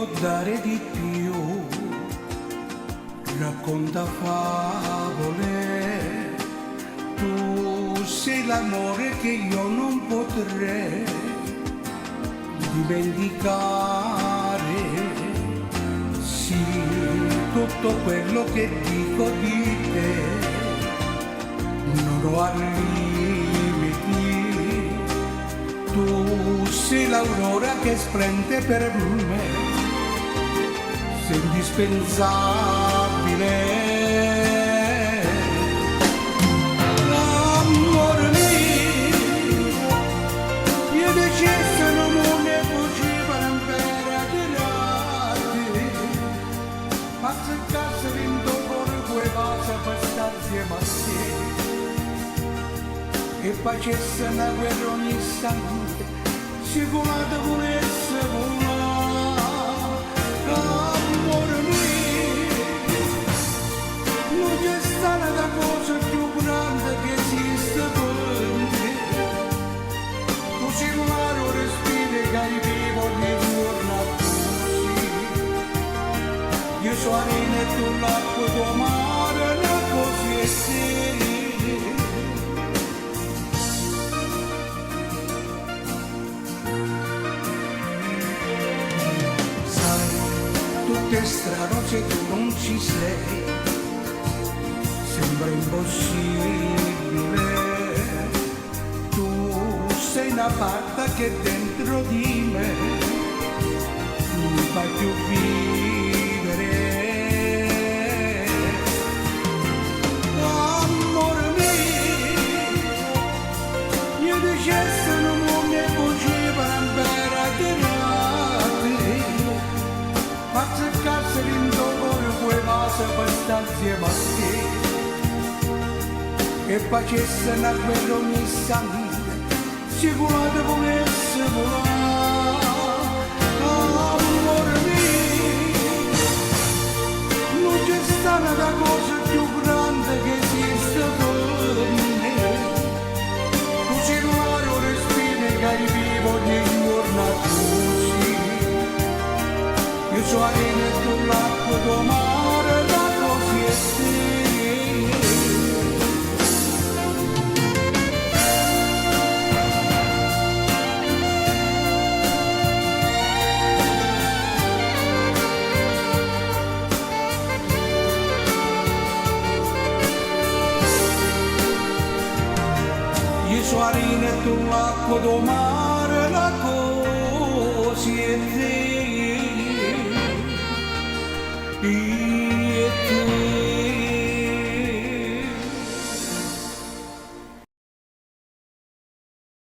può dare di più, racconta favole, tu sei l'amore che io non potrei dimenticare, sì, tutto quello che dico di te non lo ha limiti, tu sei l'aurora che splende per me, sei indispensabile. Amore mio, io deciso non ne potevo per adirarti, ma se caso vinto fuori quei cosa per stare insieme a te, e facesse una guerra ogni istante, sicuramente volesse volare. Amore mio, non c'è stata la cosa più grande che esiste per me, tu sei l'aria respiro che hai vivo ogni giorno così, io sono arena e tu l'acqua tuo mare, la così e sì. Tutto è strano se tu non ci sei, sembra impossibile, tu sei una parte che dentro di me non mi fa più vivere. Amore mio, io dicessi non ne potevo per adirarti, ma se cazzo rindolore quei cose per stare insieme a te, e facesse una guerra ogni istante, sicuramente volesse volare. Amore mio, non c'è stata una cosa più grande che esiste per me, tu sei l'aria respiro che hai vivo ogni giorno così, io sono arena e tu l'acqua tuo mare, la così e sì. Io sono arena e tu l'acqua tuo mare, la così e sì.